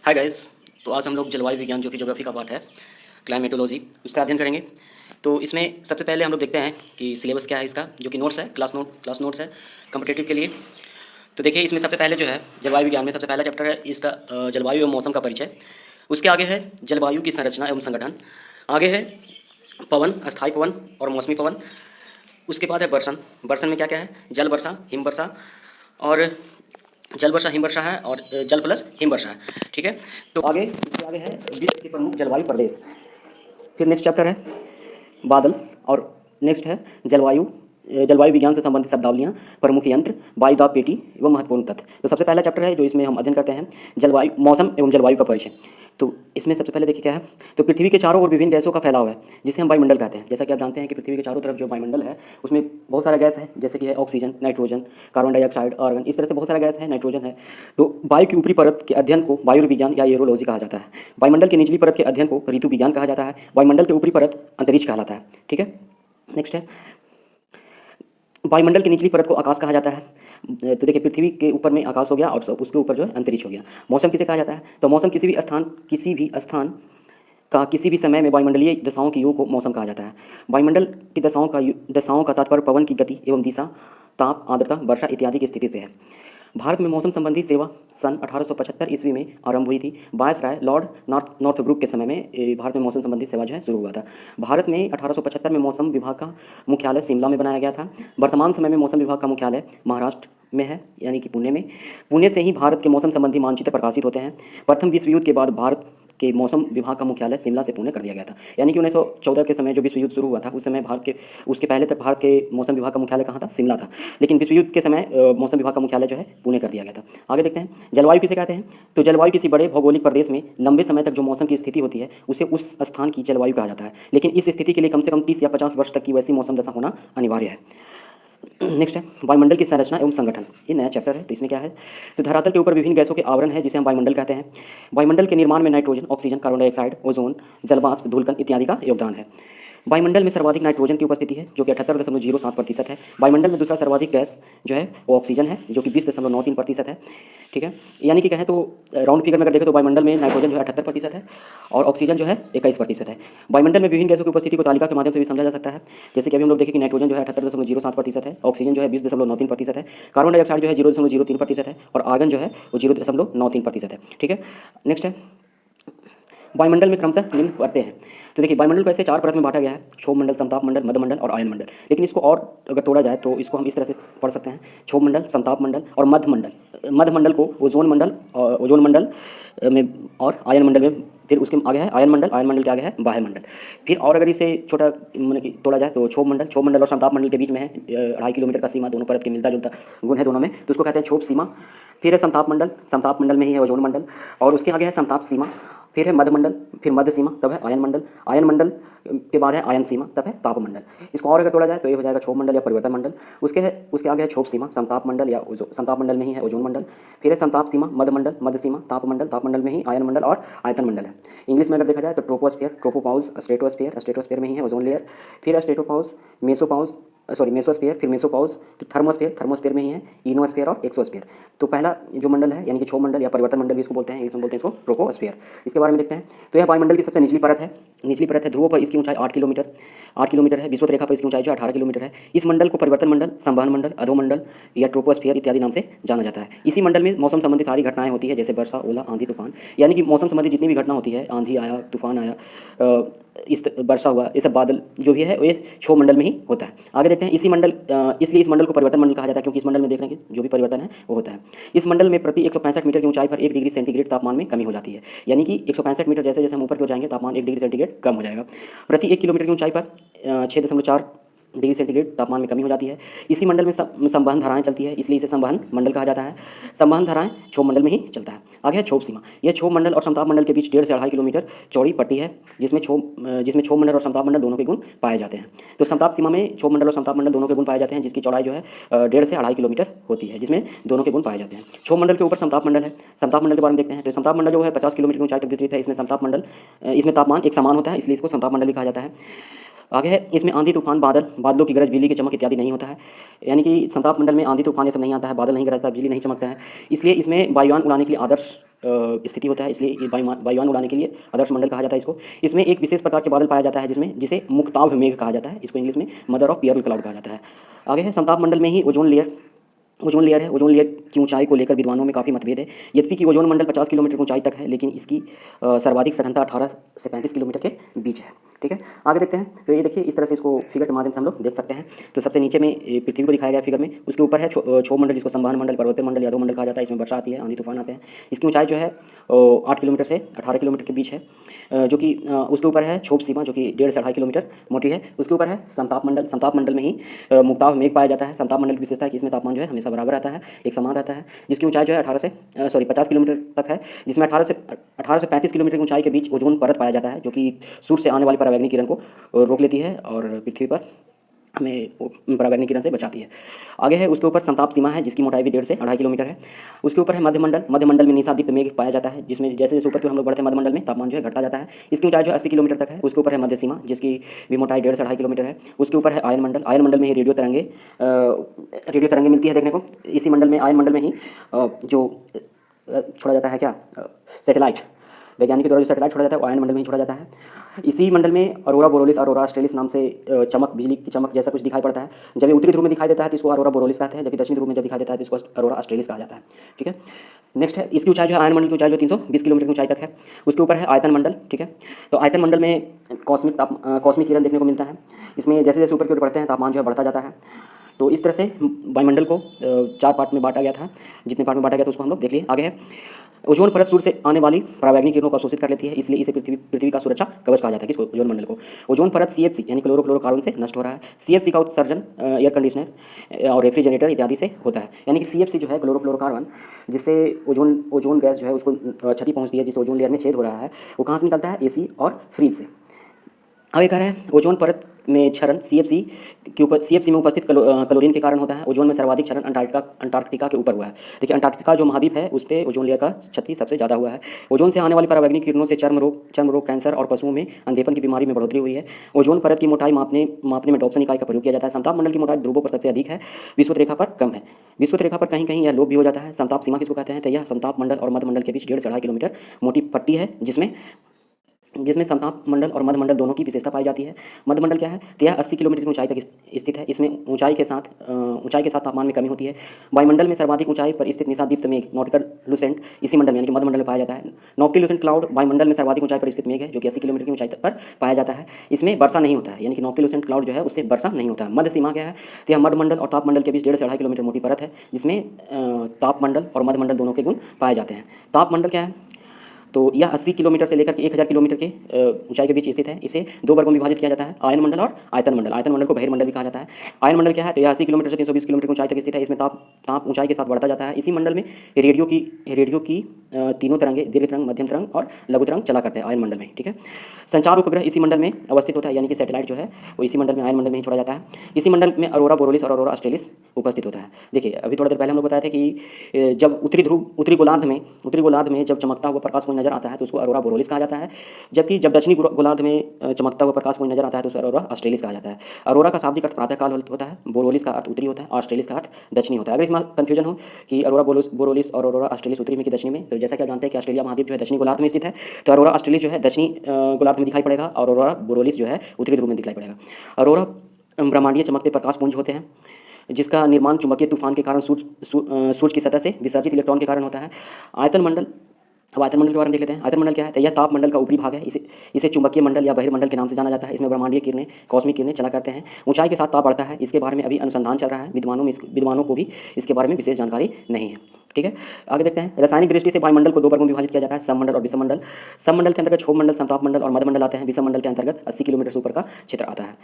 Hi guys. तो आज हम लोग जलवायु विज्ञान जो कि ज्योग्राफी का पार्ट है, क्लाइमेटोलॉजी, उसका अध्ययन करेंगे। तो इसमें सबसे पहले हम लोग देखते हैं कि सिलेबस क्या है इसका, जो कि नोट्स है, क्लास नोट्स है कॉम्पिटिटिव के लिए। तो देखिए इसमें सबसे पहले जो है जलवायु विज्ञान में सबसे पहला चैप्टर है इसका जलवायु एवं मौसम का परिचय। उसके आगे है जलवायु की संरचना एवं संगठन। आगे है पवन, अस्थायी पवन और मौसमी पवन। उसके बाद है वर्षण। वर्षण में क्या क्या है, जल वर्षा, हिम वर्षा और जल वर्षा हिम वर्षा है और जल प्लस हिम वर्षा है। ठीक है। तो आगे इसके आगे है विश्व के प्रमुख जलवायु प्रदेश। फिर नेक्स्ट चैप्टर है बादल और नेक्स्ट है जलवायु विज्ञान से संबंधित शब्दावलियाँ, प्रमुख यंत्र, वायुदाब पेटी एवं महत्वपूर्ण तथ्य। तो सबसे पहला चैप्टर है जो इसमें हम अध्ययन करते हैं जलवायु, मौसम एवं जलवायु का परिचय। तो इसमें सबसे पहले देखिए क्या है, तो पृथ्वी के चारों ओर विभिन्न गैसों का फैलाव है जिसे हम वायुमंडल कहते हैं। जैसा कि आप जानते हैं कि पृथ्वी के चारों तरफ जो वायुमंडल है उसमें बहुत सारा गैस है, जैसे कि है oxygen, nitrogen, carbon dioxide, argon, इस तरह से बहुत सारा गैस है, नाइट्रोजन है। तो वायु की ऊपरी परत के अध्ययन को वायु विज्ञान या एरोलॉजी कहा जाता है। वायुमंडल की निचली परत के अध्ययन को ऋतु विज्ञान कहा जाता है। वायुमंडल के ऊपरी परत अंतरिक्ष कहलाता है। ठीक है। नेक्स्ट है वायुमंडल की निचली परत को आकाश कहा जाता है। तो देखिए पृथ्वी के ऊपर में आकाश हो गया और उसके ऊपर जो है अंतरिक्ष हो गया। मौसम किसे कहा जाता है, तो मौसम किसी भी स्थान का किसी भी समय में वायुमंडलीय दशाओं की योग को मौसम कहा जाता है। वायुमंडल की दशाओं का तात्पर्य पवन की गति एवं दिशा, ताप, आर्द्रता, वर्षा इत्यादि की स्थिति से है। भारत में मौसम संबंधी सेवा सन 1875 ईस्वी में आरंभ हुई थी। वायसराय लॉर्ड नॉर्थब्रुक के समय में भारत में मौसम संबंधी सेवा जो है शुरू हुआ था। भारत में 1875 में मौसम विभाग का मुख्यालय शिमला में बनाया गया था। वर्तमान समय में मौसम विभाग का मुख्यालय महाराष्ट्र में है, यानी कि पुणे में। पुणे से ही भारत के मौसम संबंधी मानचित्र प्रकाशित होते हैं। प्रथम विश्व युद्ध के बाद भारत के मौसम विभाग का मुख्यालय शिमला से पुणे कर दिया गया था। यानी कि 1914 के समय जो विश्व युद्ध शुरू हुआ था उस समय उसके पहले तक भारत के मौसम विभाग का मुख्यालय कहाँ था, शिमला था। लेकिन विश्व युद्ध के समय मौसम विभाग का मुख्यालय जो है पुणे कर दिया गया था। आगे देखते हैं जलवायु किसे कहते हैं, तो जलवायु किसी बड़े भौगोलिक प्रदेश में लंबे समय तक जो मौसम की स्थिति होती है उसे उस स्थान की जलवायु कहा जाता है। लेकिन इस स्थिति के लिए कम से कम 30 या 50 वर्ष तक की वैसी मौसम दशा होना अनिवार्य है। नेक्स्ट है वायुमंडल की संरचना एवं संगठन। ये नया चैप्टर है। तो इसमें क्या है, तो धरातल के ऊपर विभिन्न गैसों के आवरण है जिसे हम वायुमंडल कहते हैं। वायुमंडल के निर्माण में nitrogen, oxygen, carbon dioxide, ozone, जलवाष्प, धूलकण इत्यादि का योगदान है। वायुमंडल में सर्वाधिक नाइट्रोजन की उपस्थिति है जो कि 78.07% है। वायुमंडल में दूसरा सर्वाधिक गैस जो है वो ऑक्सीजन है जो कि 20.93% है। ठीक है। यानी कि कहें तो राउंड फिगर में अगर देखें तो वायुमंडल में नाइट्रोजन जो है 78% है और ऑक्सीजन जो है 21% है। वायुमंडल में विभिन्न गैसों की उपस्थिति को तालिका के माध्यम से भी समझा जा सकता है। जैसे कि अभी हम लोग देखें कि नाइट्रोजन जो है 78.07% है, ऑक्सीजन जो है 20.93% है, कार्बन डाइऑक्साइड जो है 0.03% है और आर्गन जो है वो 0.93% है। ठीक है। नेक्स्ट है वायुमंडल में क्रमशः निम्न परतें हैं। तो देखिए वायुमंडल को ऐसे 4 परत में बांटा गया है, क्षोभ मंडल, समताप मंडल, मध्यमंडल और आयन मंडल। लेकिन इसको और अगर तोड़ा जाए तो इसको हम इस तरह से पढ़ सकते हैं, क्षोभ मंडल, समताप मंडल और मध्यमंडल। मध्यमंडल को ओजोन मंडल में और आयन मंडल में, फिर उसके आगे है आयन मंडल के आगे है बाह्य मंडल। फिर और अगर इसे छोटा मतलब कि तोड़ा जाए तो क्षोभ मंडल और समताप मंडल के बीच में है 2.5 किलोमीटर का सीमा, दोनों परत के मिलता जुलता गुण है दोनों में, तो उसको कहते हैं क्षोभ सीमा। फिर है समताप मंडल में ही है ओजोन मंडल और उसके आगे है समताप सीमा। फिर है मध्यमंडल, फिर मध्य सीमा, तब है आयन मंडल के बाद है आयन सीमा, तब है ताप मंडल। इसको और अगर तोड़ा जाए तो ये हो जाएगा क्षोभ मंडल या परिवर्तन मंडल। उसके आगे है क्षोभ सीमा, समताप मंडल में ही है ओजोन मंडल। फिर है समताप सीमा, मध्य सीमा, ताप मंडल में ही आयन मंडल और आयतन मंडल है। इंग्लिश में अगर देखा जाए तो ट्रोपोपाउस, स्ट्रेटोस्फीयर में ही है ओजोन लेयर। फिर स्ट्रेटोपाउस, मेसोस्फीयर, फिर मेसोपाउस, फिर थर्मोस्फीयर में ही है इनोस्फीयर और एक्सोस्फीयर। तो पहला जो मंडल है यानी कि क्षोभ मंडल या परिवर्तन मंडल भी इसको बोलते हैं, इंग्लिश में बोलते हैं इसको ट्रोपोस्फीयर। इसके बारे में देखते हैं। तो यह वायुमंडल की सबसे निचली परत है। ध्रुवों पर इसकी ऊंचाई 8 किलोमीटर है। विषुवत रेखा पर इसकी ऊंचाई जो 18 किलोमीटर है। इस मंडल को परिवर्तन मंडल, संवहन मंडल, अधोमंडल या ट्रोपोस्फीयर इत्यादि नाम से जाना जाता है। इसी मंडल में मौसम संबंधी सारी घटनाएं होती है, जैसे वर्षा, ओला, आंधी, तूफान। यानी कि मौसम संबंधी जितनी भी घटना होती है, आंधी आया, तूफान आया, इस वर्षा हुआ, ये सब बादल जो भी है ये क्षोभ मंडल में ही होता है। आगे देखते हैं इसलिए इस मंडल को परिवर्तन मंडल कहा जाता है क्योंकि इस मंडल में देख रहे हैं कि जो भी परिवर्तन है वो होता है। इस मंडल में प्रति 165 मीटर की ऊंचाई पर 1 डिग्री सेंटीग्रेड तापमान में कमी हो जाती है। यानी कि 165 मीटर जैसे जैसे हम ऊपर की ओर जाएंगे तापमान 1 डिग्री सेंटीग्रेड कम हो जाएगा। प्रति 1 किलोमीटर की ऊंचाई पर 6.4 डिग्री सेंटीग्रेड तापमान में कमी हो जाती है। इसी मंडल में संवहन धाराएं चलती है, इसलिए इसे संवहन मंडल कहा जाता है। संवहन धाराएं क्षोभ मंडल में ही चलता है। आगे है क्षोभ सीमा। यह क्षोभ मंडल और समताप मंडल के बीच 1.5 से 2.5 किलोमीटर चौड़ी पट्टी है जिसमें क्षोभ मंडल और समताप मंडल दोनों के गुण पाए जाते हैं। तो समताप सीमा में क्षोभ मंडल और समताप मंडल दोनों के गुण पाए जाते हैं, जिसकी चौड़ाई जो है 1.5 से 2.5 किलोमीटर होती है, जिसमें दोनों के गुण पाए जाते हैं। क्षोभ मंडल के ऊपर समताप मंडल है। समताप मंडल के बारे में देखते हैं। तो समताप मंडल जो है 50 किलोमीटर की ऊंचाई तक विस्तृत है। इसमें तापमान एक समान होता है, इसलिए इसको समताप मंडल भी कहा जाता है। आगे है, इसमें आंधी तूफान, बादलों की गरज, बिजली की चमक इत्यादि नहीं होता है। यानी कि संताप मंडल में आंधी तूफान ये सब नहीं आता है, बादल नहीं गरजता, बिजली नहीं चमकता है। इसलिए इसमें वायुयान उड़ाने के लिए आदर्श स्थिति होता है, इसलिए ये वायुयान उड़ाने के लिए आदर्श मंडल कहा जाता है इसको। इसमें एक विशेष प्रकार के बादल पाया जाता है जिसे मुक्ताभ मेघ कहा जाता है, इसको इंग्लिश में मदर ऑफ पियरल क्लाउड कहा जाता है। आगे है, संताप मंडल में ही ओजोन लेयर है। ओजोन लेयर की ऊंचाई को लेकर विद्वानों में काफ़ी मतभेद है। यद्यपि कि ओजोन मंडल 50 किलोमीटर की ऊंचाई तक है, लेकिन इसकी सर्वाधिक सघनता 18 से 35 किलोमीटर के बीच है। ठीक है, आगे देखते हैं। तो ये देखिए, इस तरह से इसको फिगर के माध्यम से हम लोग देख सकते हैं। तो सबसे नीचे में पृथ्वी को दिखाया गया फिगर में, उसके ऊपर है क्षोभ मंडल, जिसको संवहन मंडल, पर्वतीय मंडल, यादव मंडल कहा जाता है। इसमें वर्षा आती है, आंधी तूफान आते हैं। इसकी ऊंचाई जो है 8 किलोमीटर से 18 किलोमीटर के बीच है, जो कि उसके ऊपर है क्षोभ सीमा, जो कि 1.5 से 2.5 किलोमीटर मोटी है। उसके ऊपर है संताप मंडल। संताप मंडल में ही मुक्ताभ मेघ पाया जाता है। संताप मंडल की विशेषता है कि इसमें तापमान जो है हमेशा बराबर रहता है, एक समान रहता है, जिसकी ऊंचाई जो है 50 किलोमीटर तक है, जिसमें 18 से 35 किलोमीटर की ऊंचाई के बीच ओजोन परत पाया जाता है, जो कि सूर्य से आने वाली परावैंगनी किरण को रोक लेती है और पृथ्वी पर हमें परावैंगनी किरण से बचाती है। आगे है, उसके ऊपर संताप सीमा है, जिसकी मोटाई भी 1.5 से 2.5 किलोमीटर है। उसके ऊपर है मध्यमंडल। मध्यमंडल में निशादीप्त मेघ पाया जाता है, जिसमें जैसे जैसे ऊपर की ओर हम लोग बढ़ते हैं मध्यमंडल में तापमान जो है घटता जाता है। इसकी ऊंचाई जो 80 किलोमीटर तक है। उसके ऊपर है मध्य सीमा, जिसकी भी मोटाई 1.5 से 2.5 किलोमीटर है। उसके ऊपर है आयन मंडल। आयन मंडल में ही रेडियो तरंगे मिलती है देखने को। इसी मंडल में, आयन मंडल में ही जो छोड़ा जाता है क्या, सैटेलाइट, वैज्ञानिक के द्वारा जो सैटेलाइट छोड़ा जाता है वो आयन मंडल में ही छोड़ा जाता है। इसी मंडल में अरोरा बोरोलिस, अरोरा ऑस्ट्रेलिस नाम से चमक, बिजली की चमक जैसा कुछ दिखाई पड़ता है। जब ये उत्तरी ध्रुव में दिखाई देता है तो इसको अरोरा बोरोलिस कहते हैं, जबकि दक्षिणी ध्रुव में जब दिखाई देता है तो इसको अरोरा ऑस्ट्रेलिस कहा जाता है। ठीक है, नेक्स्ट है, इसकी ऊंचाई जो है, आयन मंडल की ऊंचाई जो 320 किलोमीटर की ऊंचाई तक है। उसके ऊपर है आयतन मंडल। ठीक है, तो आयतन मंडल में कॉस्मिक किरण देखने को मिलता है। इसमें जैसे जैसे ऊपर की ओर बढ़ते हैं तापमान जो है बढ़ता जाता है। तो इस तरह से वायुमंडल को 4 पार्ट में बांटा गया था। जितने पार्ट में बांटा गया था उसको हम लोग देख लिए। आगे है, ओजोन परत सूर्य से आने वाली परावैंगनिक किरणों को अवशोषित कर लेती है, इसलिए इसे पृथ्वी का सुरक्षा कवच कहा जाता है। किसको? ओजोन मंडल को। ओजोन परत सीएफसी यानी क्लोरोफ्लोरोकार्बन से नष्ट हो रहा है। सीएफसी का उत्सर्जन एयर कंडीशनर और रेफ्रिजरेटर इत्यादि से होता है। यानी कि सीएफसी जो है क्लोरोफ्लोरोकार्बन, जिससे ओजोन गैस जो है उसको क्षति पहुंचती है, जिससे ओजोन लेयर में छेद हो रहा है, वो कहाँ से निकलता है? एसी और फ्रिज से। आगे कह रहा है, ओजोन परत में क्षरण सीएफसी में उपस्थित क्लोरीन के कारण होता है। ओजोन में सर्वाधिक क्षरण अंटार्कटिका के ऊपर हुआ है। देखिए, अंटार्कटिका जो महाद्वीप है उस पर ओजोन लेयर का क्षति सबसे ज़्यादा हुआ है। ओजोन से आने वाली परावैंगनिक किरणों से चर्म रोग, कैंसर और पशुओं में अंधेपन की बीमारी में बढ़ोतरी हुई है। ओजोन परत की मोटाई मापने में डॉप्सन इकाई का प्रयोग किया जाता है। संताप मंडल की मोटाई ध्रुवों पर सबसे अधिक है, विषुवत रेखा पर कम है। विषुवत रेखा पर कहीं कहीं यह लोप भी हो जाता है। संताप सीमा किसको कहते हैं? तो यह संताप मंडल और मध्य मंडल के बीच 1.5 से 2.5 किलोमीटर मोटी पट्टी है, जिसमें संताप मंडल और मध्य मंडल दोनों की विशेषता पाई जाती है। मध्य मंडल क्या है? तो यह 80 किलोमीटर की ऊंचाई तक स्थित है। इसमें ऊंचाई के साथ तापमान में कमी होती है। वायुमंडल में सर्वाधिक ऊंचाई पर स्थित निशादीप्त मेघ नॉर्टिकल लूसेंट इसी मंडल में यानी कि मध्य मंडल में पाया जाता है। नॉक्टिल लूसेंट क्लाउड वायुमंडल में सर्वाधिक ऊंचाई पर स्थित मेघ है, जो कि 80 किलोमीटर की ऊंचाई पर पाया जाता है। इसमें वर्षा नहीं होता है, यानी कि नॉक्टिल लूसेंट क्लाउड जो है उससे वर्षा नहीं होता है। मध्य सीमा क्या है? तो यह मध्य मंडल और ताप मंडल के बीच 1.5 से 2.5 किलोमीटर मोटी परत है, जिसमें ताप मंडल और मध्य मंडल दोनों के गुण पाए जाते हैं। ताप मंडल क्या है? तो यह 80 किलोमीटर से लेकर के 1000 किलोमीटर के ऊंचाई के बीच स्थित है। इसे 2 वर्गों में विभाजित किया जाता है, आयन मंडल और आयतन मंडल। आयतन मंडल को बहिर्मंडल भी कहा जाता है। आयन मंडल क्या है? तो यह 80 किलोमीटर से 320 किलोमीटर की ऊंचाई तक स्थित है। इसमें ताप ऊंचाई के साथ बढ़ता जाता है। इसी मंडल में रेडियो की तीनों तरंगे, दीर्घ तरंग, मध्यम तरंग और लघु तरंग चला करते हैं आयन मंडल में। ठीक है, संचार उपग्रह इसी मंडल में अवस्थित होता है, यानी कि सैटेलाइट जो है वो इसी मंडल में, आयन मंडल में ही छोड़ा जाता है। इसी मंडल में अरोरा बोरोलिस और अरोरा ऑस्ट्रेलिस उपस्थित होता है। देखिए, अभी थोड़ा देर पहले हम लोग बताए थे कि जब उत्तरी गोलार्ध में जब चमकता हुआ प्रकाश पुंज नजर आता है तो उसको अरोरा बोरोलिस कहा जाता है, जबकि जब दक्षिणी गोलार्ध में चमकता हुआ प्रकाश पुंज नजर आता है तो उसे अरोरा ऑस्ट्रेलिस कहा जाता है। अरोरा का शाब्दिक अर्थ प्रातःकाल होता है, बोरोलिस का अर्थ उत्तरी होता है, ऑस्ट्रेलिस का अर्थ दक्षिणी होता है। अगर इसमें कंफ्यूजन हो कि अरोरा बोरोलिस और अरोरा ऑस्ट्रेलिस उत्तरी में कि दक्षिणी में, तो जैसा कि आप जानते हैं कि ऑस्ट्रेलिया महाद्वीप जो है दक्षिणी गोलार्ध में स्थित है, तो अरोरा ऑस्ट्रेलिस जो है दक्षिणी गोलार्ध में दिखाई पड़ेगा और अरोरा बोरोलिस जो है उत्तरी ध्रुव में दिखाई पड़ेगा। अरोरा ब्रह्मांडीय चमकते प्रकाश पुंज होते हैं, जिसका निर्माण चुंबकीय तूफान के कारण सूर्य की सतह से विसर्जित इलेक्ट्रॉन के कारण होता है। आयतन मंडल, अब आयतन मंडल के बारे में देख लेते हैं। आयतन मंडल क्या है? तो यह ताप मंडल का ऊपरी भाग है। इसे चुंबकीय मंडल या बहिर्मंडल के नाम से जाना जाता है। इसमें ब्रह्मांडीय किरणें, कॉस्मिक किरणें चला करते हैं। ऊंचाई के साथ ताप बढ़ता है। इसके बारे में अभी अनुसंधान चल रहा है, विद्वानों को भी इसके बारे में विशेष जानकारी नहीं है। ठीक है, आगे देखते हैं। रासायनिक दृष्टि से वायुमंडल को 2 वर्गों में विभाजित किया जाता है, सममंडल और विषममंडल। सममंडल के अंतर्गत क्षोभ मंडल, संताप मंडल और मध्यमंडल आते हैं। विषममंडल के अंतर्गत 80 किलोमीटर से ऊपर का क्षेत्र आता है।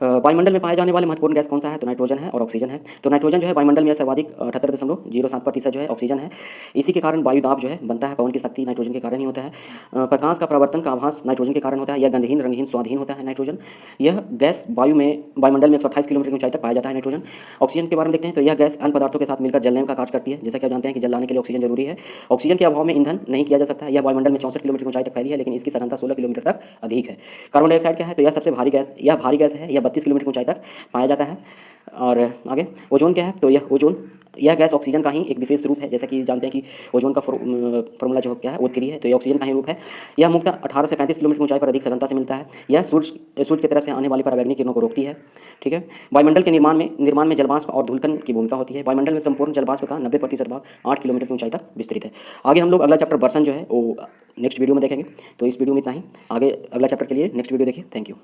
वायुमंडल में पाए जाने वाले महत्वपूर्ण गैस कौन सा है? तो नाइट्रोजन है और ऑक्सीजन है। तो नाइट्रोजन जो है वायुमंडल में सर्वाधिक 78.07% जो है ऑक्सीजन है। इसी के कारण वायु दाब जो है बनता है, पवन की शक्ति नाइट्रोजन के कारण ही होता है। प्रकाश का परावर्तन का आभास नाइट्रोजन के कारण होता है। यह गंधहीन, रंगहीन, स्वादहीन होता है नाइट्रोजन। यह गैस वायुमंडल में 128 किलोमीटर की ऊंचाई तक पाया जाता है नाइट्रोजन। ऑक्सीजन के बारे में देखते हैं, तो यह गैस अन्य पदार्थों के साथ मिलकर जलने का कार्य करती है। जैसा कि आप जानते हैं कि जल लाने के लिए ऑक्सीजन जरूरी है। ऑक्सीजन के अभाव में ईंधन नहीं किया जा सकता है। यह वायुमंडल में 64 किलोमीटर की ऊंचाई तक फैली है, लेकिन इसकी सघनता 16 किलोमीटर तक अधिक है। कार्बन डाइऑक्साइड क्या है? तो यह सबसे भारी गैस, यह भारी गैस है। यह 32 किलोमीटर की ऊंचाई तक पाया जाता है। और आगे ओजोन क्या है? तो यह गैस ऑक्सीजन का ही एक विशेष रूप है। जैसा कि जानते हैं कि ओजोन का फॉर्मूला जो क्या है O3 है, तो ये ऑक्सीजन का ही रूप है। यह मुख्यतः 18 से 35 किलोमीटर की ऊंचाई पर अधिक सघनता से मिलता है। यह सूर्य की तरफ से आने वाली पराबैंगनी किरणों को रोकती है। ठीक है। वायुमंडल के निर्माण में जलवाष्प और धूलकण की भूमिका होती है। वायुमंडल में संपूर्ण जलवाष्प का 90% भाग 8 किलोमीटर की ऊंचाई तक विस्तृत है। आगे हम लोग अगला चैप्टर बर्सन जो है वो नेक्स्ट वीडियो में देखेंगे। तो इस वीडियो में इतना ही। आगे अगला चैप्टर के लिए नेक्स्ट वीडियो देखिए। Thank you.